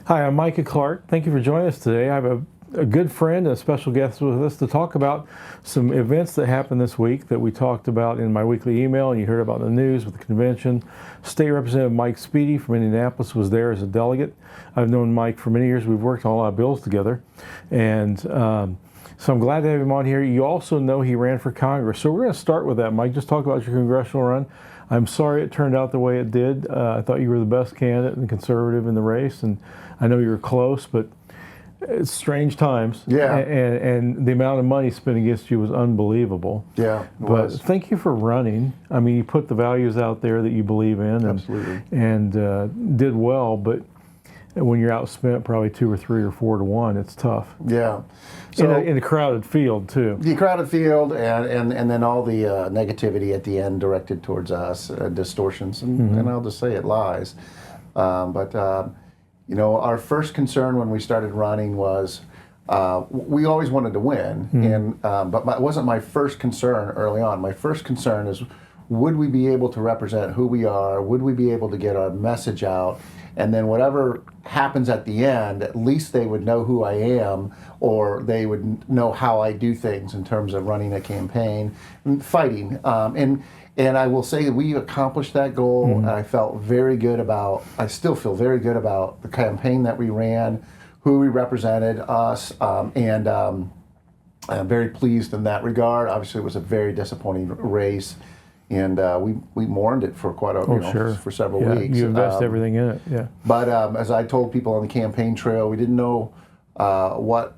Hi, I'm Micah Clark. Thank you for joining us today. I have a good friend, a special guest with us to talk about some events that happened this week that we talked about in my weekly email, and you heard about in the news with the convention. State Representative Mike Speedy from Indianapolis was there as a delegate. I've known Mike for many years. We've worked on a lot of bills together, and so I'm glad to have him on here. You also know he ran for Congress. So we're going to start with that, Mike. Just talk about your congressional run. I'm sorry it turned out the way it did. I thought you were the best candidate and conservative in the race, and I know you were close, but it's strange times. Yeah. And the amount of money spent against you was unbelievable. Yeah, it but was. Thank you for running. I mean, you put the values out there that you believe in, Absolutely. and did well, but when you're outspent probably 2 or 3 or 4 to 1, it's tough. Yeah. So in a crowded field too. the crowded field and then all the negativity at the end directed towards us, distortions, and I'll just say it, lies. You know, our first concern when we started running was we always wanted to win, but it wasn't my first concern early on. My first concern is, would we be able to represent who we are? Would we be able to get our message out? And then whatever happens at the end, at least they would know who I am, or they would know how I do things in terms of running a campaign and fighting. And I will say that we accomplished that goal, and I felt very good about, I still feel very good about the campaign that we ran, who we represented, us, and I'm very pleased in that regard. Obviously, it was a very disappointing race. And we mourned it for quite a for several weeks. You invest everything in it, yeah. But as I told people on the campaign trail, we didn't know what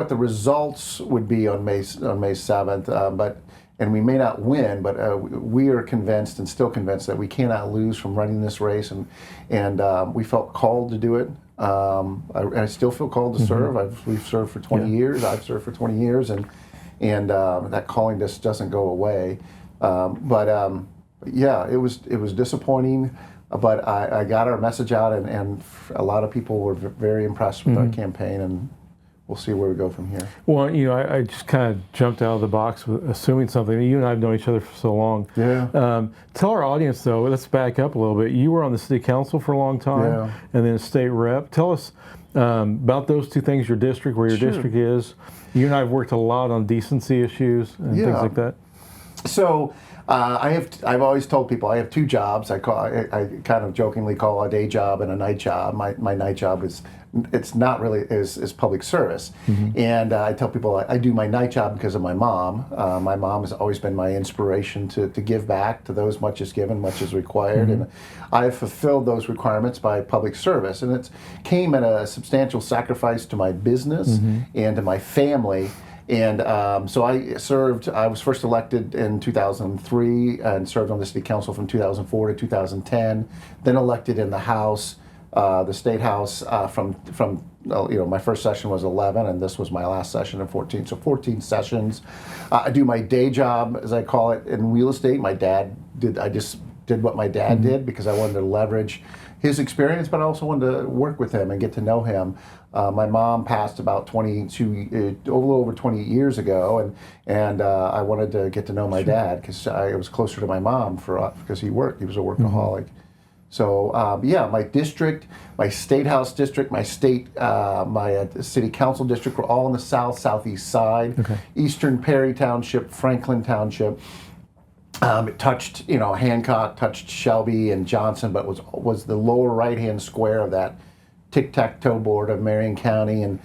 the results would be on May 7th. And we may not win, but we are convinced and still convinced that we cannot lose from running this race, and we felt called to do it. I still feel called to serve. We've served for 20 years. I've served for 20 years, and that calling just doesn't go away. Yeah, it was disappointing, but I got our message out, and a lot of people were very impressed with our campaign, and we'll see where we go from here. Well, you know, I just kind of jumped out of the box with assuming something. You and I have known each other for so long. Yeah. Tell our audience, though, let's back up a little bit. You were on the city council for a long time, and then state rep. Tell us about those two things, your district, where your district is. You and I have worked a lot on decency issues and things like that. So I've always told people I have 2 jobs. I kind of jokingly call a day job and a night job. My night job it's not really is public service, and I tell people I do my night job because of my mom. My mom has always been my inspiration to give back to those. Much is given, much is required, and I have fulfilled those requirements by public service, and it came at a substantial sacrifice to my business and to my family. And so I served. I was first elected in 2003 and served on the city council from 2004 to 2010. Then elected in the House, the state House, from my first session was 11, and this was my last session in 14. So 14 sessions. I do my day job, as I call it, in real estate. My dad did. I just did what my dad did because I wanted to leverage his experience, but I also wanted to work with him and get to know him. My mom passed about a little over 20 years ago, and I wanted to get to know my dad because I was closer to my mom because he worked. He was a workaholic. So my district, my state house district, my city council district were all on the southeast side. Okay. Eastern Perry Township, Franklin Township. It touched, Hancock, touched Shelby and Johnson, but was the lower right-hand square of that tic-tac-toe board of Marion County, and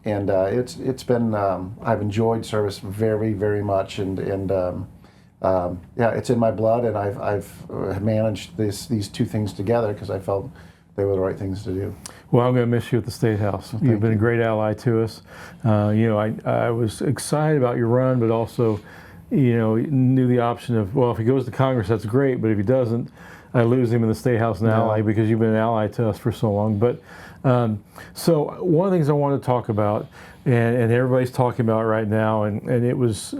it's been I've enjoyed service very, very much, and it's in my blood, and I've managed these 2 things together because I felt they were the right things to do. Well, I'm going to miss you at the State House. You've been a great ally to us. I was excited about your run, but also knew the option of, well, if he goes to Congress, that's great, but if he doesn't, I lose him in the State House, an ally, because you've been an ally to us for so long. But so one of the things I want to talk about, and everybody's talking about right now, and it was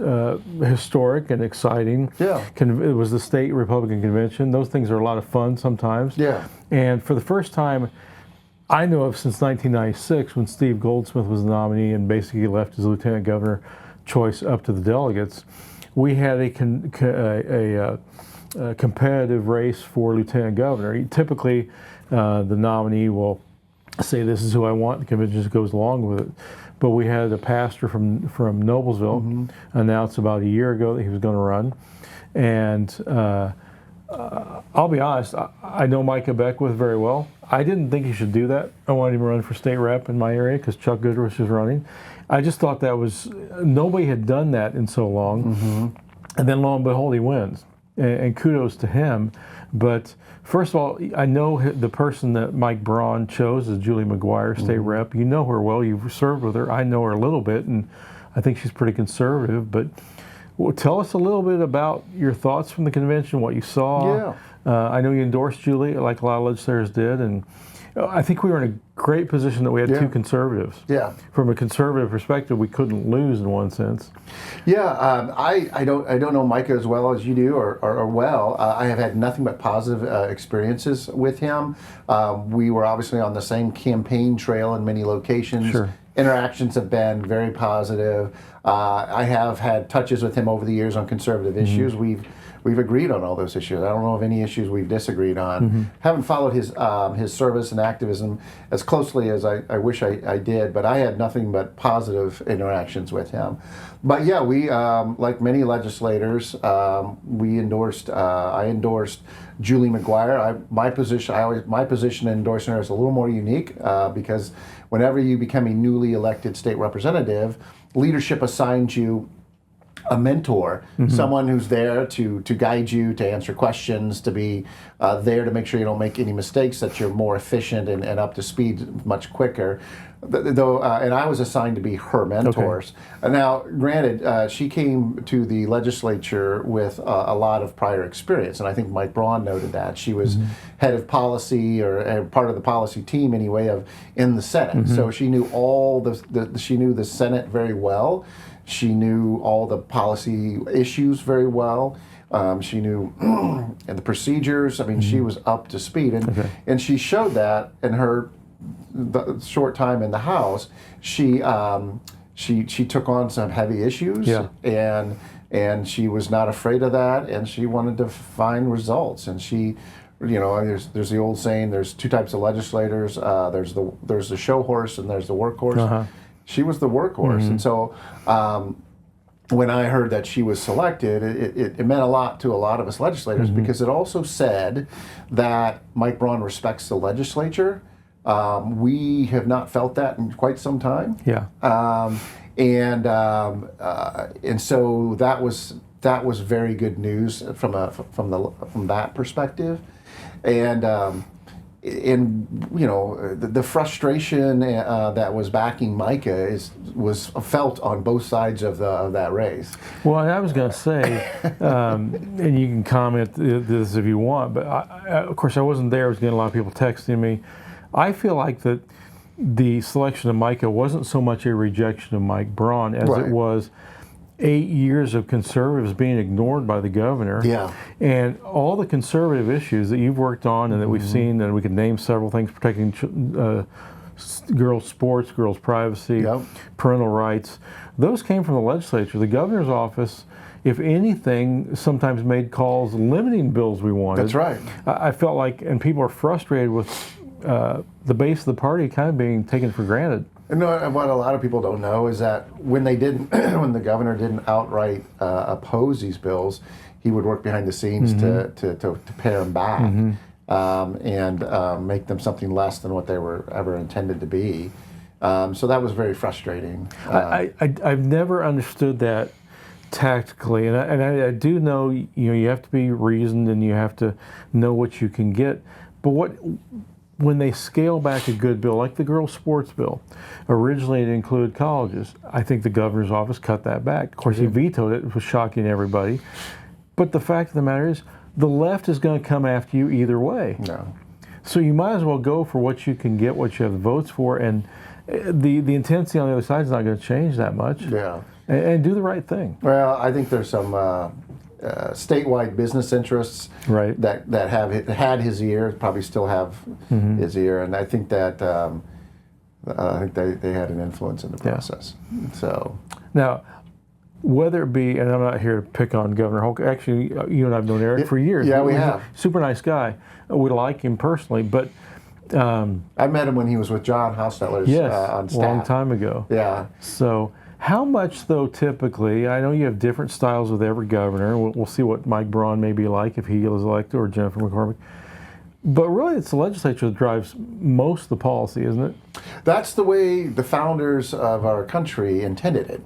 historic and exciting. Yeah. It was the State Republican Convention. Those things are a lot of fun sometimes. Yeah. And for the first time I know of since 1996, when Steve Goldsmith was the nominee and basically left his lieutenant governor choice up to the delegates, we had competitive race for lieutenant governor. Typically, the nominee will say, "This is who I want." The convention just goes along with it. But we had a pastor from Noblesville announce about a year ago that he was going to run, and I'll be honest, I know Micah Beckwith very well. I didn't think he should do that. I wanted him to run for state rep in my area because Chuck Goodrich was running. I just thought that was, nobody had done that in so long. And then lo and behold, he wins. And kudos to him. But first of all, I know the person that Mike Braun chose is Julie McGuire, state rep. You know her well. You've served with her. I know her a little bit, and I think she's pretty conservative. But tell us a little bit about your thoughts from the convention, what you saw. I know you endorsed Julie, like a lot of legislators did, and I think we were in a great position that we had two conservatives. From a conservative perspective, we couldn't lose in one sense. I don't know Micah as well as you do, or well. I have had nothing but positive experiences with him. We were obviously on the same campaign trail in many locations. Interactions have been very positive. I have had touches with him over the years on conservative issues. We've agreed on all those issues. I don't know of any issues we've disagreed on. Haven't followed his service and activism as closely as I wish I did, but I had nothing but positive interactions with him. But yeah, we like many legislators, we endorsed. I endorsed Julie McGuire. My position in endorsing her is a little more unique because whenever you become a newly elected state representative, leadership assigns you a mentor, someone who's there to guide you, to answer questions, to be there to make sure you don't make any mistakes, that you're more efficient and up to speed much quicker. Though, and I was assigned to be her mentors. Now, granted, she came to the legislature with a lot of prior experience, and I think Mike Braun noted that. She was head of policy, or part of the policy team anyway, in the Senate. So she knew she knew the Senate very well. She knew all the policy issues very well. She knew and the procedures. I mean, she was up to speed, and she showed that in her short time in the House. She took on some heavy issues, and she was not afraid of that, and she wanted to find results. And she, there's the old saying: there's two types of legislators. There's the show horse and there's the workhorse. She was the workhorse, and so when I heard that she was selected, it meant a lot to a lot of us legislators because it also said that Mike Braun respects the legislature. We have not felt that in quite some time. And so that was very good news from that perspective, and the frustration that was backing Micah was felt on both sides of that race. Well, I was going to say, and you can comment this if you want, but of course I wasn't there. I was getting a lot of people texting me. I feel like that the selection of Micah wasn't so much a rejection of Mike Braun as it was 8 years of conservatives being ignored by the governor. And all the conservative issues that you've worked on and that we've seen, and we could name several things: protecting girls' sports, girls' privacy, parental rights. Those came from the legislature. The governor's office, if anything, sometimes made calls limiting bills we wanted. That's right. I felt like, and people are frustrated with the base of the party kind of being taken for granted. And what a lot of people don't know is that when the governor didn't outright oppose these bills, he would work behind the scenes to pare them back and make them something less than what they were ever intended to be. So that was very frustrating. I've never understood that tactically, and I do know you have to be reasoned and you have to know what you can get, but when they scale back a good bill, like the girls' sports bill, originally it included colleges. I think the governor's office cut that back. Of course, he vetoed it. It was shocking to everybody. But the fact of the matter is, the left is going to come after you either way. So you might as well go for what you can get, what you have the votes for, and the intensity on the other side is not going to change that much. And do the right thing. Well, I think there's some statewide business interests that have had his ear, probably still have his ear, and I think that they had an influence in the process. So now, whether it be, and I'm not here to pick on Governor Hoke. Actually, you and I have known Eric for years. Yeah, we He's have. a super nice guy. We like him personally, but I met him when he was with John Hausneller's yes, on a staff. long time ago. Yeah. So how much, though, typically, I know you have different styles with every governor. We'll see what Mike Braun may be like if he is elected, or Jennifer McCormick. But really, it's the legislature that drives most of the policy, isn't it? That's the way the founders of our country intended it,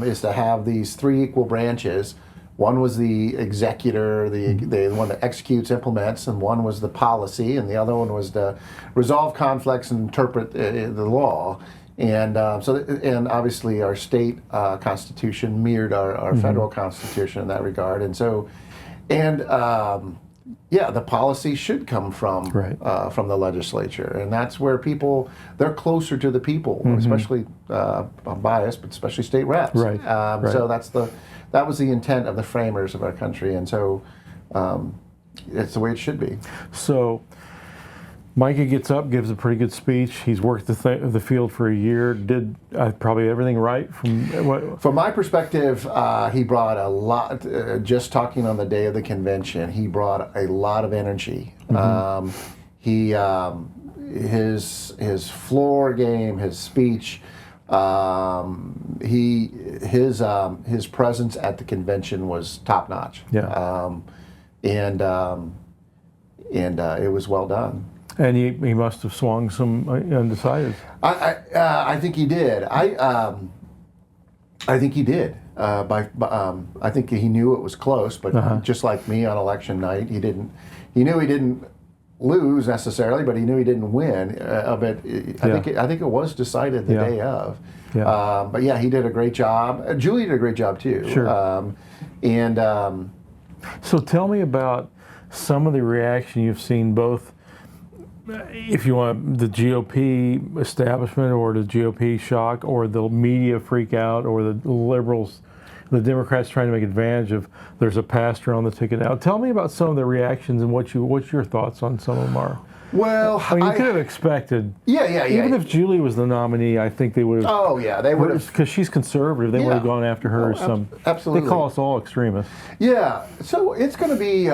is to have these three equal branches. One was the executor, the one that executes, implements, and one was the policy, and the other one was to resolve conflicts and interpret the law. And and obviously our state constitution mirrored our federal constitution in that regard. And so, yeah, the policy should come from the legislature, and that's where they're closer to the people, especially I'm biased, but especially state reps. Right. So that was the intent of the framers of our country, and so it's the way it should be. So Micah gets up, gives a pretty good speech. He's worked the field for a year. Did probably everything right From my perspective, he brought a lot. Just talking on the day of the convention, he brought a lot of energy. His floor game, his speech, his presence at the convention was top notch. Yeah. And it was well done. And he must have swung some undecided. I think he did. I think he did. I think he knew it was close, but just like me on election night, he knew he didn't lose necessarily, but he knew he didn't win. I think it was decided the day of. Yeah. But yeah, he did a great job. Julie did a great job too. Sure. So tell me about some of the reaction you've seen, both, if you want, the GOP establishment or the GOP shock or the media freak out or the liberals, the Democrats trying to make advantage of there's a pastor on the ticket now. Tell me about some of the reactions and what's your thoughts on some of them are. Well, I mean, you could have expected. Yeah. Even if Julie was the nominee, I think they would have. Oh yeah, they would have, because she's conservative. They would have gone after her. Absolutely. They call us all extremists. Yeah, so it's going to be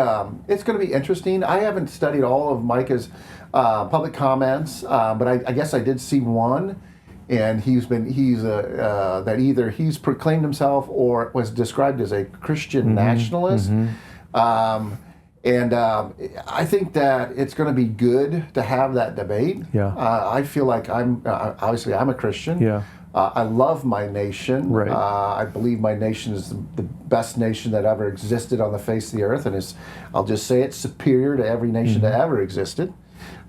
interesting. I haven't studied all of Micah's public comments, but I guess I did see one, and that either he's proclaimed himself or was described as a Christian nationalist. And I think that it's going to be good to have that debate. Yeah. I feel like I'm a Christian. Yeah. I love my nation. Right. I believe my nation is the best nation that ever existed on the face of the earth, and I'll just say it's superior to every nation that ever existed.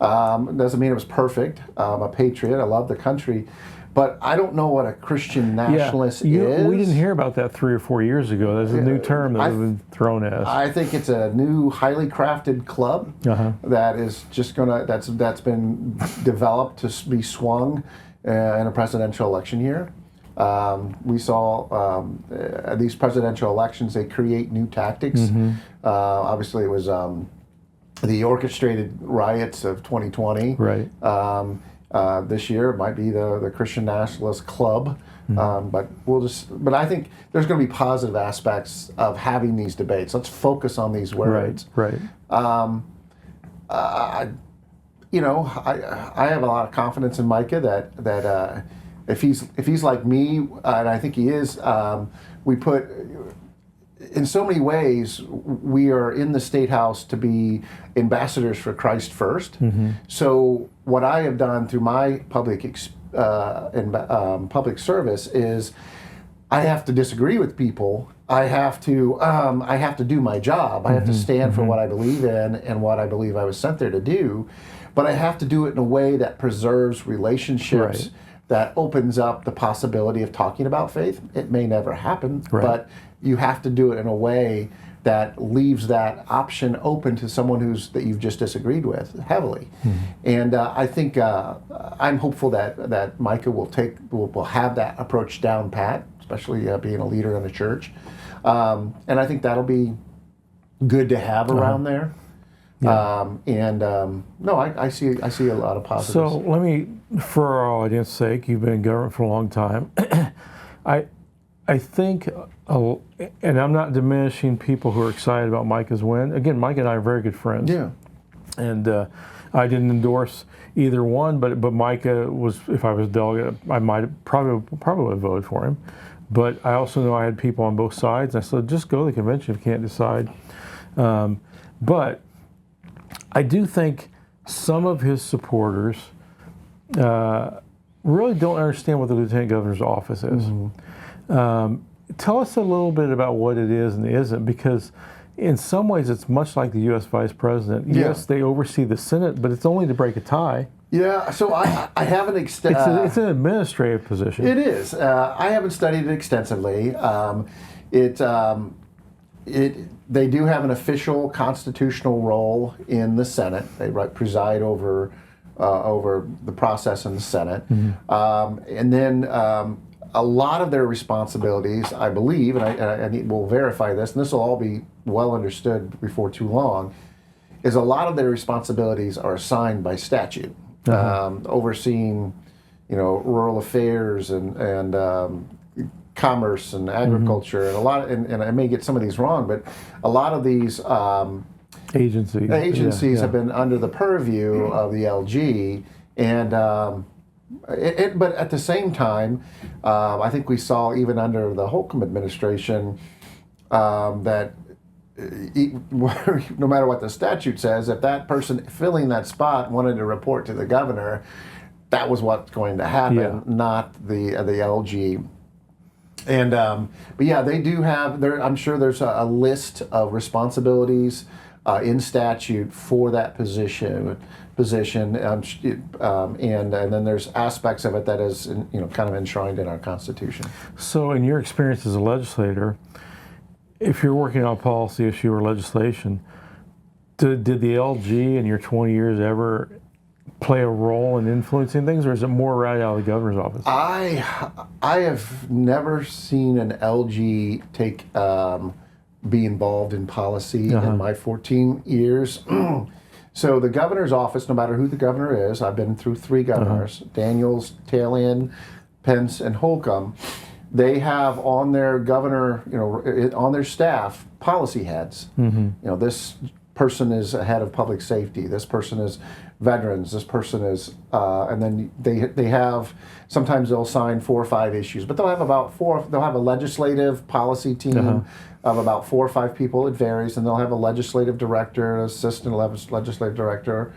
Doesn't mean it was perfect. I'm a patriot. I love the country. But I don't know what a Christian nationalist is. We didn't hear about that 3 or 4 years ago. There's a new term that has been thrown at us. I think it's a new, highly crafted club that is just that's been developed to be swung in a presidential election year. We saw these presidential elections; they create new tactics. Obviously, it was the orchestrated riots of 2020. Right. This year it might be the Christian Nationalist Club, but I think there's going to be positive aspects of having these debates. Let's focus on these words. Right. I have a lot of confidence in Micah that if he's like me, and I think he is, in so many ways, we are in the State House to be ambassadors for Christ first. So what I have done through my public service is I have to disagree with people. I have to do my job. I have to stand for what I believe in and what I believe I was sent there to do. But I have to do it in a way that preserves relationships. That opens up the possibility of talking about faith. It may never happen, but you have to do it in a way that leaves that option open to someone that you've just disagreed with heavily. And I think I'm hopeful that Micah will have that approach down pat, especially being a leader in the church. And I think that'll be good to have around there. No, I see a lot of positives. So let me, for our audience's sake, you've been in government for a long time. I I think, and I'm not diminishing people who are excited about Micah's win. Again, Micah and I are very good friends. Yeah. And I didn't endorse either one, but Micah was, if I was delegate, I might have probably would have voted for him. But I also know I had people on both sides. And I said, just go to the convention if you can't decide. But I do think some of his supporters really don't understand what the lieutenant governor's office is. Tell us a little bit about what it is and isn't, because in some ways it's much like the U.S. Vice President. Yeah. Yes, they oversee the Senate, but it's only to break a tie. Yeah, so I haven't It's an administrative position. It is. I haven't studied it extensively. They do have an official constitutional role in the Senate. They preside over the process in the Senate, and then a lot of their responsibilities, I believe, and we'll verify this, and this will all be well understood before too long, is a lot of their responsibilities are assigned by statute. Overseeing, rural affairs and commerce and agriculture and a lot. And I may get some of these wrong, but a lot of these agencies have been under the purview of the LG, and but at the same time, I think we saw even under the Holcomb administration that. No matter what the statute says, if that person filling that spot wanted to report to the governor, that was what's going to happen, not the LG. And but yeah, they do have. I'm sure there's a list of responsibilities in statute for that position, and then there's aspects of it that is kind of enshrined in our Constitution. So, in your experience as a legislator, if you're working on a policy issue or legislation, did the LG in your 20 years ever play a role in influencing things, or is it more right out of the governor's office? I have never seen an LG be involved in policy in my 14 years. So the governor's office, no matter who the governor is, I've been through 3 governors, Daniels, Tailend, Pence, and Holcomb. They have on their governor, on their staff, policy heads. This person is a head of public safety. This person is veterans. This person is, and then they have. Sometimes they'll assign 4 or 5 issues, but they'll have about 4. They'll have a legislative policy team of about 4 or 5 people. It varies, and they'll have a legislative director, an assistant legislative director.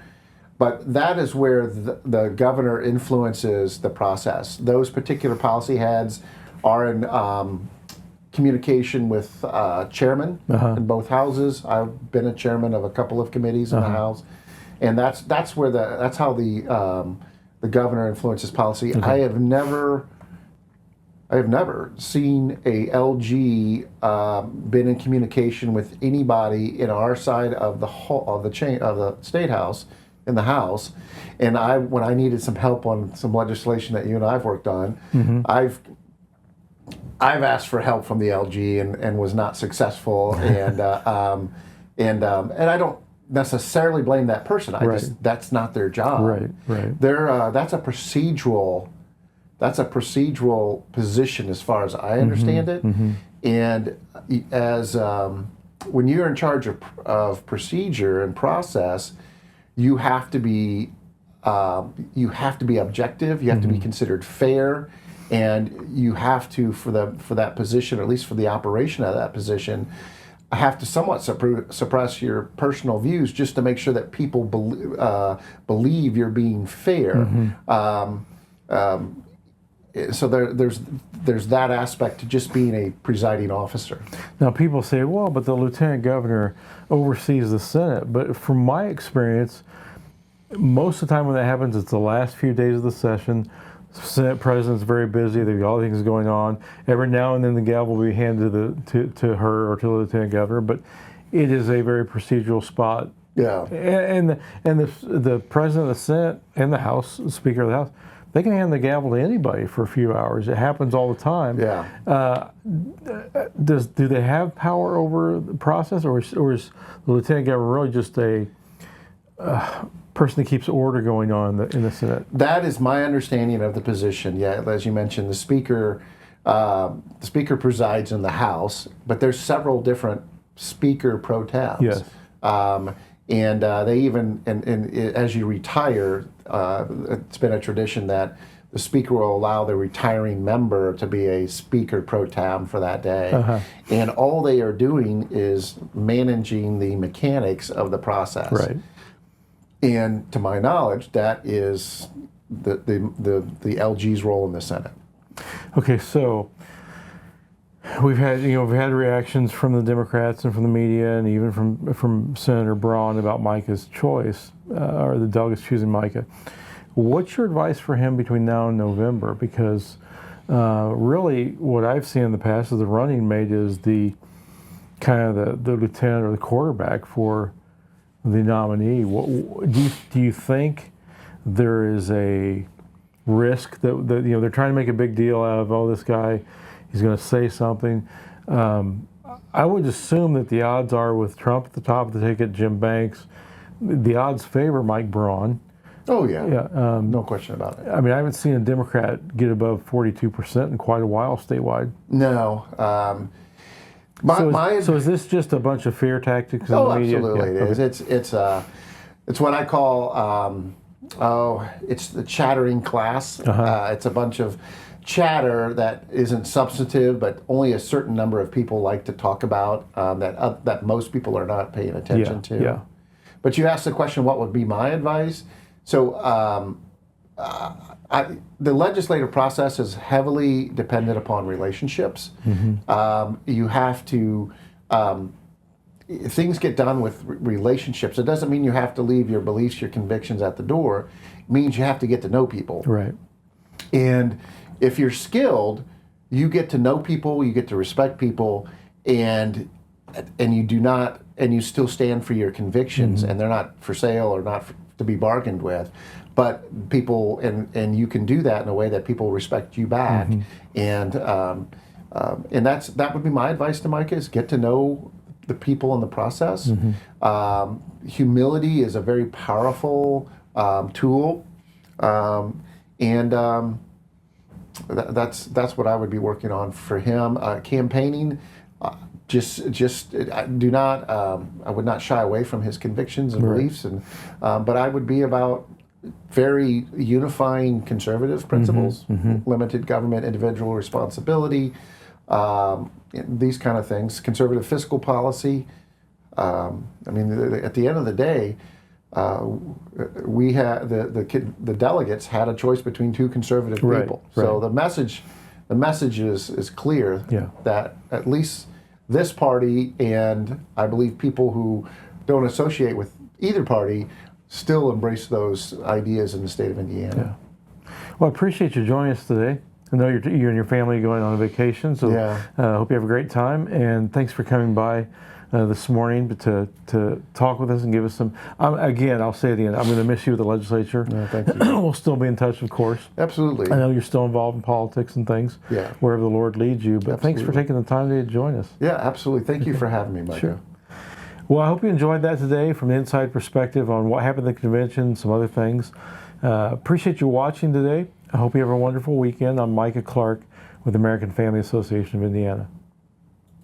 But that is where the governor influences the process. Those particular policy heads are in communication with chairmen in both houses. I've been a chairman of a couple of committees in the House, and that's how the governor influences policy. I have never seen a LG been in communication with anybody in our side of the chain of the State House in the House. And when I needed some help on some legislation that you and I've worked on, I've asked for help from the LG and was not successful, and I don't necessarily blame that person. That's not their job. Right. That's a procedural position as far as I understand it. And as when you're in charge of procedure and process, you have to be objective. You have to be considered fair. And you have to, for that position, or at least for the operation of that position, have to somewhat suppress your personal views just to make sure that people believe you're being fair. So there's that aspect to just being a presiding officer. Now people say, well, but the lieutenant governor oversees the Senate. But from my experience, most of the time when that happens, it's the last few days of the session. Senate president's very busy. They've got all things going on. Every now and then the gavel will be handed to her or to the lieutenant governor, but it is a very procedural spot. Yeah. And the president of the Senate and the House, the Speaker of the House, they can hand the gavel to anybody for a few hours. It happens all the time. Yeah. Do they have power over the process, or is the lieutenant governor really just a person that keeps order going on in the Senate? That is my understanding of the position. Yeah, as you mentioned, the Speaker the Speaker presides in the House, but there's several different Speaker pro tems. Yes. And they even, and as you retire, it's been a tradition that the Speaker will allow the retiring member to be a Speaker pro tem for that day. And all they are doing is managing the mechanics of the process. Right. And to my knowledge, that is the LG's role in the Senate. Okay, so we've had reactions from the Democrats and from the media, and even from Senator Braun about Micah's choice, or the delegates choosing Micah. What's your advice for him between now and November? Because really, what I've seen in the past is the running mate is the kind of the lieutenant or the quarterback for the nominee. Do you think there is a risk that they're trying to make a big deal out of, oh, this guy, he's going to say something? I would assume that the odds are, with Trump at the top of the ticket, Jim Banks, the odds favor Mike Braun. Oh, yeah. No question about it. I mean, I haven't seen a Democrat get above 42% in quite a while statewide. No. So is this just a bunch of fear tactics in the media? Absolutely it is. It's what I call, it's the chattering class. It's a bunch of chatter that isn't substantive, but only a certain number of people like to talk about, that most people are not paying attention to. Yeah. But you asked the question, what would be my advice? So the legislative process is heavily dependent upon relationships. You have to, things get done with relationships. It doesn't mean you have to leave your beliefs, your convictions at the door. It means you have to get to know people. Right. And if you're skilled, you get to know people, you get to respect people, and you do not, and you still stand for your convictions, and they're not for sale or not to be bargained with, but people, and you can do that in a way that people respect you back, and that would be my advice to Micah, is get to know the people in the process. Humility is a very powerful tool, and that's what I would be working on for him. Campaigning. I would not shy away from his convictions and beliefs, but I would be about very unifying conservative principles, limited government, individual responsibility, these kind of things, conservative fiscal policy. I mean, at the end of the day, we had the delegates had a choice between two conservative people. So the message is clear that at least this party, and I believe people who don't associate with either party, still embrace those ideas in the state of Indiana. Well, I appreciate you joining us today. I know you and your family are going on a vacation, so hope you have a great time, and thanks for coming by this morning to talk with us and give us some. Again, I'll say it again, I'm going to miss you at the legislature. Thank you. We'll still be in touch, of course. Absolutely. I know you're still involved in politics and things, wherever the Lord leads you, but thanks for taking the time to join us. Yeah, absolutely. Thank you for having me, Micah. Sure. Well, I hope you enjoyed that today from an inside perspective on what happened at the convention, some other things. Appreciate you watching today. I hope you have a wonderful weekend. I'm Micah Clark with the American Family Association of Indiana.